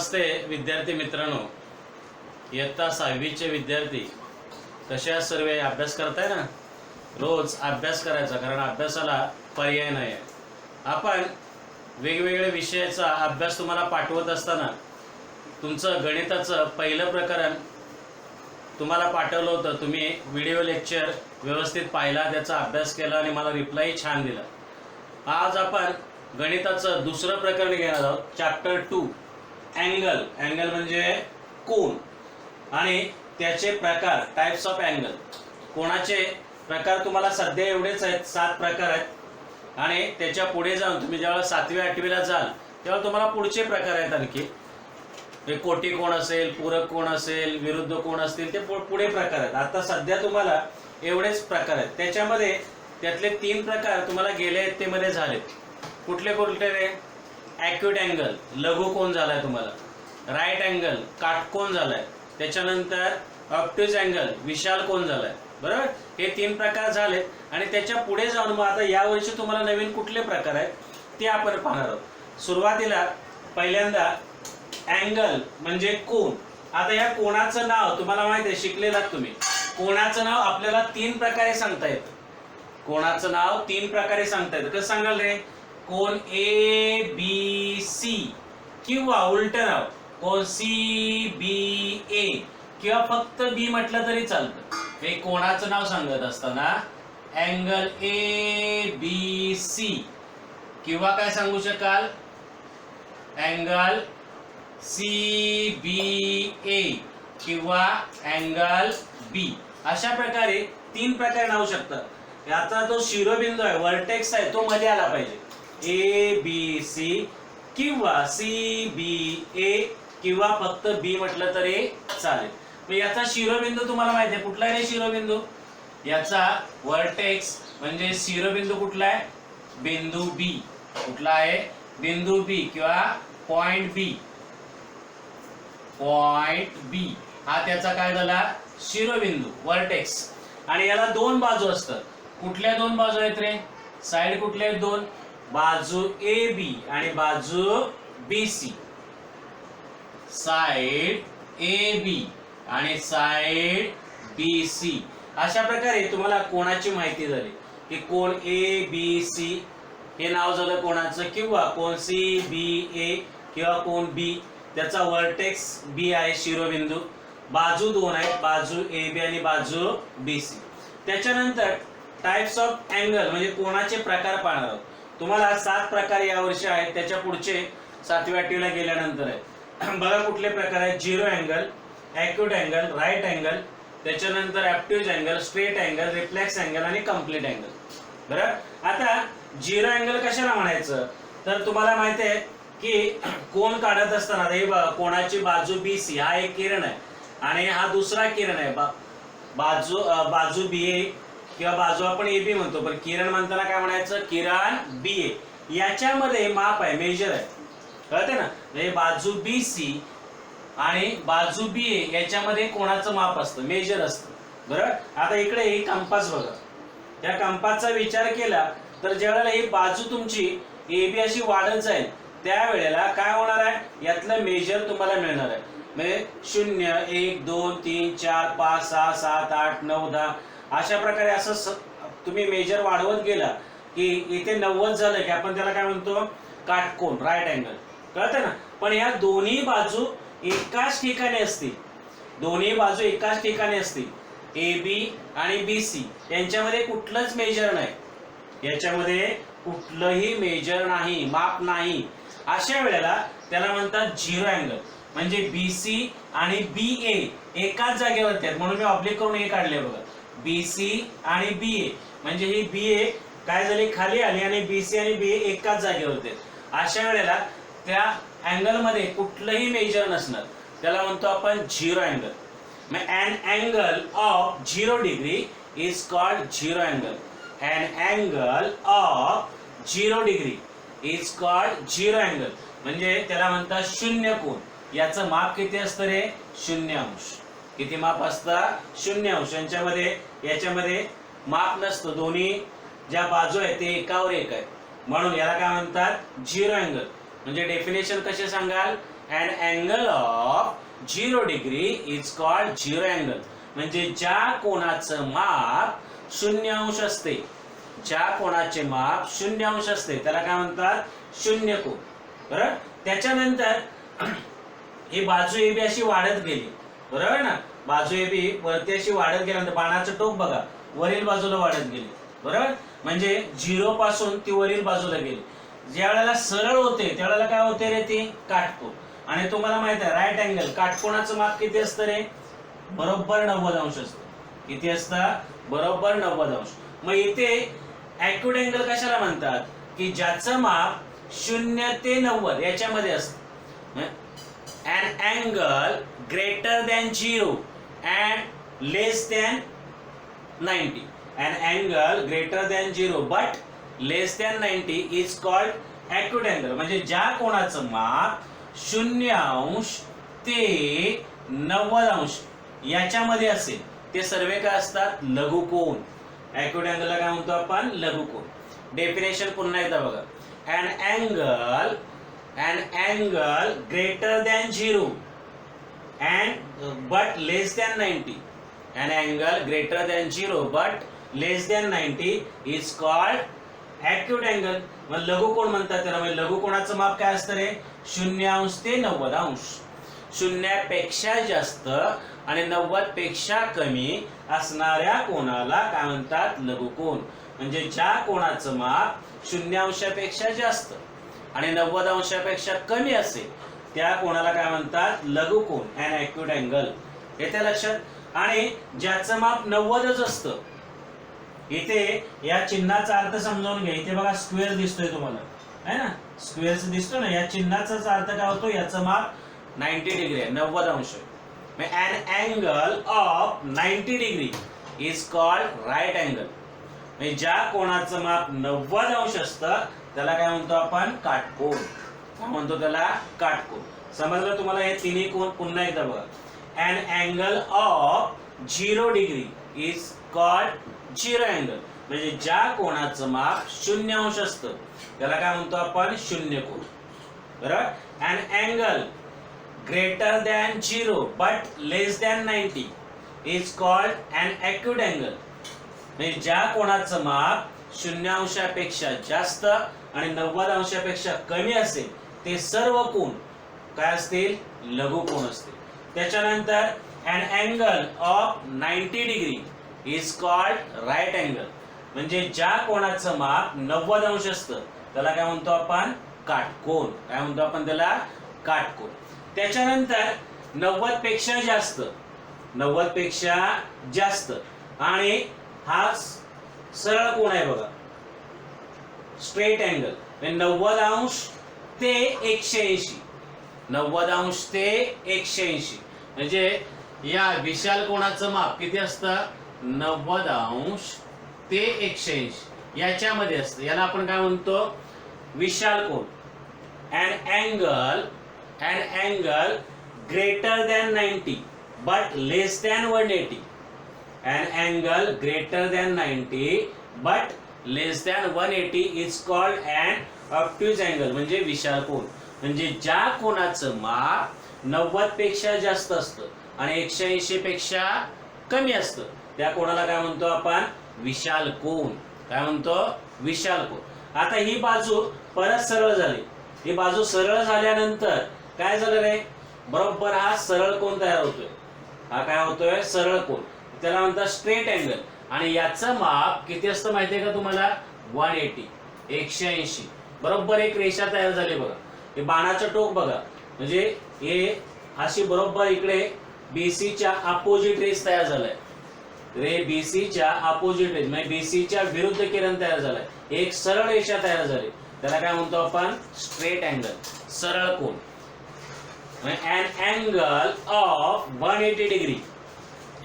नमस्ते विद्यार्थी मित्रांनो, इयत्ता 6वीचे विद्यार्थी कशा सर्व अभ्यास करताय ना. रोज अभ्यास करायचा, कारण अभ्यासाला पर्याय नाही आहे. आपण वेगवेगळ्या विषयाचा अभ्यास तुम्हाला पाठवत असताना तुमचं गणिताचं पहिलं प्रकरण तुम्हाला पाठवलं होतं. तुम्ही व्हिडिओ लेक्चर व्यवस्थित पाहिला, त्याचा अभ्यास केला आणि मला रिप्लाय छान दिला. आज आपण गणिताचं दुसरं प्रकरण घेणार आहोत, चॅप्टर 2 अँगल. अँगल म्हणजे कोन आणि त्याचे प्रकार, टाइप्स ऑफ अँगल. कोणाचे प्रकार तुम्हाला सध्या एवढेच आहेत, 7 प्रकार आहेत. आणि त्याच्या पुढे जाऊन तुम्ही जेव्हा 7वी 8वीला जाल तेव्हा तुम्हाला पुढचे प्रकार आहेत आणखी. कोटी कोण असेल, पूरक कोण असेल, विरुद्ध कोण असतील, ते पुढे प्रकार आहेत. आता सध्या तुम्हाला एवढेच प्रकार आहेत. त्याच्यामध्ये त्यातले 3 प्रकार तुम्हाला गेले आहेत ते मध्ये झालेत. कुठले कुठले रे? ॲक्यूट अँगल, लघु कोण झालाय तुम्हाला. राईट अँगल, काटकोन झालाय. त्याच्यानंतर ऑब्ट्यूज अँगल, विशाल कोण झालाय. बरोबर, हे 3 प्रकार झालेत. आणि त्याच्या पुढे जाऊन मग आता यावर्षी तुम्हाला नवीन कुठले प्रकार आहेत ते आपण पाहणार आहोत. सुरुवातीला पहिल्यांदा अँगल म्हणजे कोन. आता या कोणाचं नाव तुम्हाला माहिती आहे, शिकलेलात तुम्ही. कोणाचं नाव आपल्याला 3 प्रकारे सांगता येतं. कोणाचं नाव 3 प्रकारे सांगता येतं. कसं सांगाल रे? कोण ए बी सी, किंवा उलट नाव कोण सी बी ए, किंवा फक्त बी म्हटलं तरी चालतं. हे कोणाचं नाव सांगत असताना अँगल ए बी सी, किंवा काय सांगू शकाल, अँगल सी बी ए, किंवा अँगल बी. अशा प्रकारे 3 प्रकारे नाव शकतात. याचा जो शिरोबिंदू आहे, वर्टेक्स आहे, तो मध्ये आला पाहिजे. ए बी सी, किंवा सी बी ए, किंवा फक्त बी म्हटलं तरी चालेल. मग याचा शिरोबिंदू तुम्हाला माहिती आहे कुठला आहे? शिरोबिंदू याचा वर्टेक्स म्हणजे शिरोबिंदू कुठला आहे? बिंदू बी. कुठला आहे? बिंदू बी, किंवा पॉइंट बी. पॉइंट बी हा त्याचा काय झाला? शिरोबिंदू, वर्टेक्स. आणि याला 2 बाजू असतात. कुठल्या 2 बाजू आहेत रे? साइड कुठल्या आहेत? 2. बाजू ए बी आणि बाजू B C. Side A B आणि साइड बी सी. अशा प्रकारे तुम्हाला कोणाची माहिती झाली की कोण ए बी सी हे नाव झालं कोणाचं, किंवा कोण सी बी ए, किंवा कोण बी, त्याचा वर्टेक्स बी आहे, शिरोबिंदू. बाजू 2 आहेत, बाजू ए बी आणि बाजू बी सी. त्याच्यानंतर टाइप्स ऑफ अँगल म्हणजे कोणाचे प्रकार पाहणार आहोत. तुम्हाला 7 प्रकार यावर्षी आहेत, त्याच्या पुढचे 7वी 8वीला गेल्यानंतर आहे. बघा कुठले प्रकार आहेत. Zero angle, acute angle, right angle, त्याच्यानंतर obtuse angle, straight angle, reflex angle आणि कम्प्लीट अँगल. बरोबर. आता झिरो अँगल कशाला म्हणायचं, तर तुम्हाला माहिती आहे की कोण काढत असताना हे कोणाची बाजू बी सी हा एक किरण आहे आणि हा दुसरा किरण आहे. बाजू बी ए, किंवा बाजू आपण ए बी म्हणतो, पण किरण म्हणताना काय म्हणायचं? किरण बी ए. याच्यामध्ये माप आहे, मेजर आहे, कळते ना. म्हणजे बाजू बी सी आणि बाजू बी ए याच्यामध्ये कोणाचं माप असतं? मेजर असतं. बरोबर. आता इकडे ही कंपास बघा. या कंपासचा विचार केला तर ज्यावेळेला ही बाजू तुमची ए बी अशी वाढत जाईल त्यावेळेला काय होणार आहे? यातलं मेजर तुम्हाला मिळणार आहे. म्हणजे 0 1 2 3 4 5 6 7 8 9 10 अशा प्रकारे असं तुम्ही मेजर वाढवत गेला की इथे 90 झालं की आपण त्याला काय म्हणतो? काटकोन, राईट अँगल. कळतं ना. पण या दोन्ही बाजू एकाच ठिकाणी असतील. दोन्ही बाजू एकाच ठिकाणी असतील. ए बी आणि बी सी यांच्यामध्ये कुठलंच मेजर नाही. याच्यामध्ये कुठलंही मेजर नाही, माप नाही. अशा वेळेला त्याला म्हणतात झिरो अँगल. म्हणजे बी सी आणि बी ए एकाच जागेवरती आहेत, म्हणून मी ऑब्लिक करून हे काढले बघा. बी सी आणि बी ए म्हणजे ही बी ए काय झाली? खाली आली, आणि बी सी आणि बी ए एकाच जागेवरती आहेत. अशा वेळेला त्या अँगल मध्ये कुठलंही मेजर नसणार, त्याला म्हणतो आपण झिरो अँगल. मग an angle of 0 degree is called zero angle. An angle of 0 degree is called zero angle. म्हणजे त्याला म्हणतात शून्य कोन. याचं माप किती असतं रे? 0 अंश. किती माप असतं? 0 अंश. याच्यामध्ये माप नसतं. दोन्ही ज्या बाजू आहेत ते एकावर एक आहे, म्हणून याला काय म्हणतात? Zero angle. म्हणजे डेफिनेशन कसे सांगाल? an angle of 0 degree is called zero angle. म्हणजे ज्या कोणाचं माप 0 अंश असते, ज्या कोणाचे माप 0 अंश असते त्याला काय म्हणतात, शून्य कोन. बरोबर. त्याच्यानंतर ही बाजू AB अशी वाढत गेली, बरोबर ना, बाजू AB वरती अशी वाढत गेल्यानंतर बाणाचं टोक बघा वरील बाजूला वाढत गेली, बरोबर. म्हणजे 0 पासून ती वरील बाजूला गेली. ज्या वेळेला सरळ होते त्यावेळेला काय होते रे, ती काटकोन. आणि तुम्हाला माहित आहे राईट अँगल काटकोनाचं माप किती असतं रे, बरोबर 90 अंश असतं. किती असतं, बरोबर 90 अंश. मग इथे ॲक्यूट अँगल कशाला म्हणतात, की ज्याचं माप 0 ते 90 याच्यामध्ये असतं. an angle greater than 0 and less than 90. an angle greater than 0 but less than 90 is called acute angle. म्हणजे ज्या कोणाचं माप 0 अंश ते 90 अंश याच्यामध्ये असेल ते सर्व काय असतात, लघुकोन. acute angle काय म्हणतो आपण, लघुकोन. डेफिनेशन पुन्हा एकदा बघा. an angle greater than 0 and but less than 90. an angle greater than 0 but less than 90 is called acute angle. मग लघुकोन म्हणतात त्याला. म्हणजे लघुकोनाचं माप काय असतं रे, 0 अंश ते 90 अंश. 0 पेक्षा जास्त आणि 90 पेक्षा कमी असणाऱ्या कोणाला काय म्हणतात, लघुकोन. म्हणजे ज्या कोणाचं माप 0 अंशापेक्षा जास्त आणि 90 अंशापेक्षा कमी असेल त्या कोणाला काय म्हणतात, लघुकोन, अन ॲक्यूट अँगल. येते लक्षात. आणि ज्याचं माप 90च असतं, इथे या चिन्हाचा अर्थ समजावून घ्या. इथे बघा स्क्वेअर दिसतोय तुम्हाला, है ना, स्क्वेअरचं दिसतो ना, या चिन्हाचाच अर्थ काय होतो, याचं माप 90 डिग्री आहे, 90 अंश आहे. an angle of 90 degree is called right angle. म्हणजे ज्या कोणाचं माप 90 अंश असतं त्याला काय म्हणतो आपण, काटकोन. काय म्हणतो त्याला, काटकोन. समजलं तुम्हाला हे तिन्ही कोन. पुन्हा एकदा बघा. an angle of 0 degree is called zero angle. म्हणजे ज्या कोणाचं माप 0 अंश असतं त्याला काय म्हणतो आपण, शून्य कोन. बरोबर. an angle greater than 0 but less than 90 is called an acute angle. म्हणजे ज्या कोणाचं माप 0 अंशापेक्षा जास्त आणि 90 अंशापेक्षा कमी असेल ते सर्व कोन काय असतील, लघुकोन असतील. त्याच्यानंतर an angle of 90 degree is called right angle. म्हणजे ज्या कोणाचं माप 90 अंश असतं त्याला काय म्हणतो आपण, काटकोन. काय म्हणतो आपण त्याला, काटकोन. त्याच्यानंतर 90 पेक्षा जास्त, 90 पेक्षा जास्त आणि हा सरळ कोन आहे बघा, स्ट्रेट अँगल. 90 अंश ते 180, 90 अंश ते 180. म्हणजे या विशाल कोणाचं माप किती असतं, 90 अंश ते 180 याच्यामध्ये असतं. याला आपण काय म्हणतो, विशाल कोन. an angle greater than 90 but less than 180. an angle greater than 90 but less than 180 is called an obtuse angle. म्हणजे विशाल कोन. म्हणजे ज्या कोणाचं माप 90 पेक्षा जास्त असतं आणि 180 पेक्षा कमी असतं त्या कोणाला काय म्हणतो आपण, विशाल कोन. काय म्हणतो, विशाल कोन. आता ही बाजू परत सरळ झाली. ही बाजू सरळ झाल्यानंतर काय झालं रे, बरोबर हा सरळ कोन तयार होतोय. हा काय होतोय, सरळ कोन. त्याला म्हणतात स्ट्रेट अँगल. आणि याचं माप किती असतं माहितीये का तुम्हाला, 180, 180. बरोबर एक रेषा तयार झाली बघा. हे बाणाचं टोक बघा, म्हणजे हे अशी बरोबर इकडे बीसीच्या अपोजिट रेस तयार झालाय. रे बीसीच्या अपोजिट रेस म्हणजे बीसीच्या विरुद्ध किरण तयार झालाय. एक सरळ रेषा तयार झाली त्याला काय म्हणतो आपण, स्ट्रेट अँगल, सरळ कोन. an angle of 180 degree,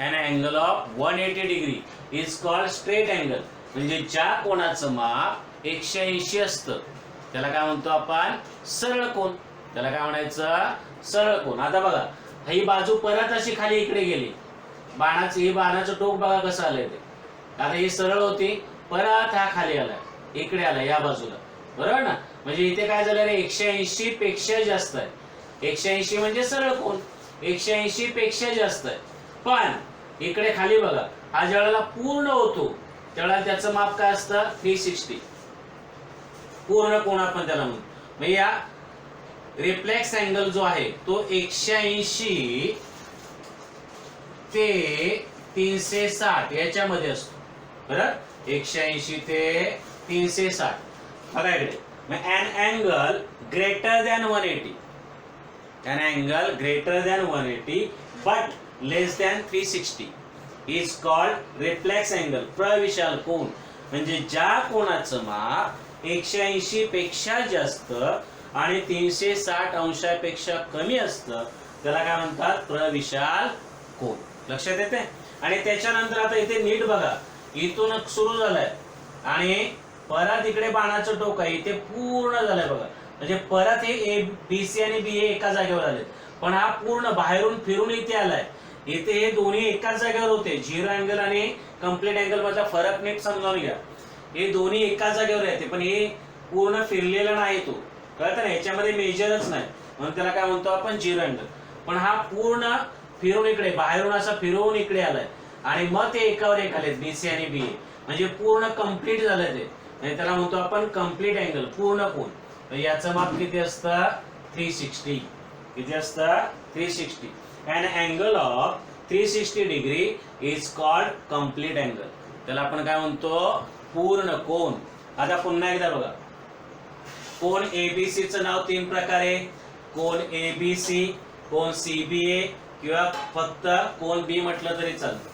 an angle of 180 degree is called straight angle. म्हणजे ज्या कोणाचं माप 180 असतं त्याला काय म्हणतो आपण, सरळ कोन. त्याला काय म्हणायचं, सरळ कोन. आता बघा ही बाजू परत अशी खाली इकडे गेली. बाणाचं टोक बघा कसं आलंय ते. आता ही सरळ होती, परत हा खाली आला, इकडे आला या बाजूला. बरोबर ना. म्हणजे इथे काय झालं रे, 180 पेक्षा जास्त आहे. 180 म्हणजे सरळ कोन, 180 पेक्षा जास्त आहे. पण इकडे खाली बघा, हा ज्यावेळेला पूर्ण होतो त्यावेळेला त्याचं माप काय असतं 360. पूर्ण कोन आपण त्याला म्हणतो. म्हणजे या रिफ्लेक्स अँगल जो आहे तो 180 ते 360 याच्यामध्ये असतो. बरोबर, 180 ते 360. बघा इकडे, an angle greater than 180, an angle greater than 180 but less than 360 is called reflex angle, प्रविशाल कोन. म्हणजे ज्या कोणाचं माप 180 पेक्षा जास्त आणि 360 अंशापेक्षा कमी असतं त्याला काय म्हणतात, प्रविशाल कोन. लक्षात येते. आणि त्याच्यानंतर आता इथे नीट बघा, इथून सुरू झालाय आणि परत इकडे बाणाचं टोक आहे, इथे पूर्ण झालंय बघा. म्हणजे परत हे BC आणि BA एका जागेवर आले, पण हा पूर्ण बाहेरून फिरून इथे आलाय. इथे हे दोन्ही एकाच जागेवर होते. झिरो अँगल आणि कम्प्लीट अँगल मधला फरक नीट समजावून घ्या. हे दोन्ही एकाच जागेवर येते, पण हे पूर्ण फिरलेला नाही. तो कळतं ना, याच्यामध्ये मेजरच नाही, म्हणून त्याला काय म्हणतो आपण, झिरो अँगल. पण हा पूर्ण फिरून इकडे बाहेरून असा फिरवून इकडे आलाय आणि मग ते एकावर एक आले BC आणि BA, म्हणजे पूर्ण कम्प्लीट झालंय ते. म्हणजे त्याला म्हणतो आपण कम्प्लीट अँगल, पूर्ण कोन. याचं माप किती असतं, 360. किती असतं, 360. An angle of 360 degree is called complete angle. त्याला आपण काय म्हणतो, पूर्ण कोन. आता पुन्हा एकदा बघा, कोन ABC चं नाव 3 प्रकारे, कोन ABC, कोन CBA किंवा फक्त कोन B म्हटलं तरी चालतं.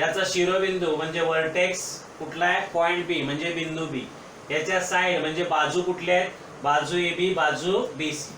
याचा शिरोबिंदू म्हणजे वर्टेक्स कुठला आहे, पॉइंट B म्हणजे बिंदू B. याच्या साइड म्हणजे बाजू कुठल्या आहेत, बाजू AB, बाजू BC.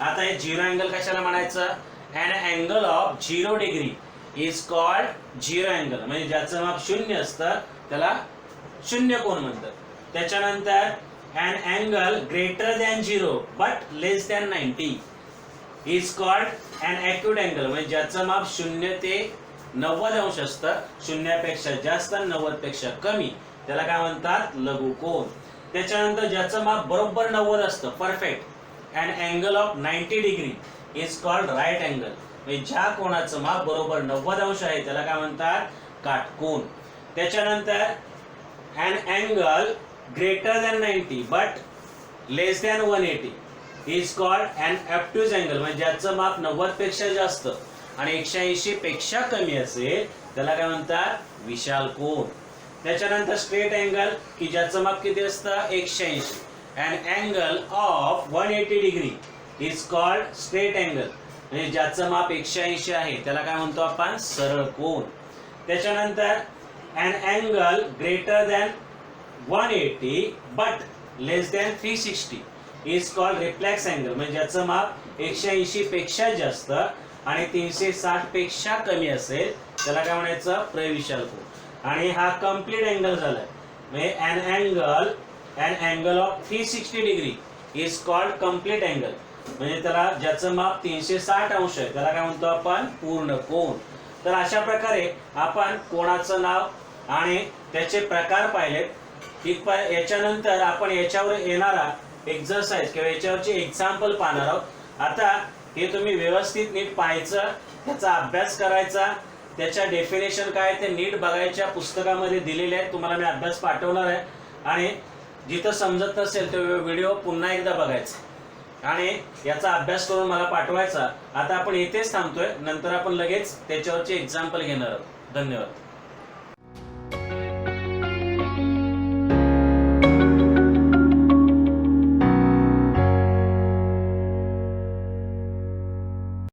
आता हे झिरो अँगल कशाला म्हणायचं, an angle of 0 degree is called zero angle. म्हणजे ज्याचं माप 0 असतं त्याला शून्य कोन म्हणतात. त्याच्यानंतर an angle greater than 0 but less than 90 is called an acute angle. म्हणजे ज्याचं माप 0 ते 90 अंश असतं, 0 पेक्षा जास्त आणि 90 पेक्षा कमी, त्याला काय म्हणतात, लघु कोन. त्याच्यानंतर ज्याचं माप बरोबर 90 असतं, perfect, an angle of 90 degree is called right angle. म्हणजे ज्या कोणाचं माप बरोबर 90 अंश आहे त्याला काय म्हणतात, काटकोन. त्याच्यानंतर an angle greater than 90 but less than 180 is called an obtuse angle. म्हणजे ज्याचं माप 90 पेक्षा जास्त आणि 180 पेक्षा कमी असेल त्याला काय म्हणतात, विशाल कोन. त्याच्यानंतर स्ट्रेट अँगल, की ज्याचं माप किती असतं, 180. an angle of 180 degree is called straight angle. म्हणजे ज्याचं माप 180 आहे त्याला काय म्हणतो आपण, सरळ कोन. त्याच्यानंतर an angle greater than 180 but less than 360 is called reflex angle. म्हणजे ज्याचं माप 180 पेक्षा जास्त आणि 360 पेक्षा कमी असेल त्याला काय म्हणायचं, प्रविशाल कोन. आणि हा कम्प्लीट अँगल झालाय. म्हणजे an angle of 360 degree is called complete angle. म्हणजे त्याला ज्याचं माप 360 अंश आहे त्याला काय म्हणतो आपण, पूर्ण कोन. तर अशा प्रकारे आपण कोणाचं नाव आणि त्याचे प्रकार पाहिलेत. याच्यानंतर आपण याच्यावर येणारा एक्सरसाइज किंवा याच्यावरची एक्झाम्पल पाहणार आहोत. आता हे तुम्ही व्यवस्थित नीट पाहायचं, त्याचा अभ्यास करायचा, त्याच्या डेफिनेशन काय ते नीट बघायच्या, पुस्तकामध्ये दिलेले आहेत. तुम्हाला मी अभ्यास पाठवणार आहे आणि जिथं समजत नसेल तो व्हिडिओ पुन्हा एकदा बघायचा आणि याचा अभ्यास करून मला पाठवायचा. आता आपण इथेच थांबतोय, नंतर आपण लगेच त्याच्यावरचे एक्झाम्पल घेणार आहोत. धन्यवाद.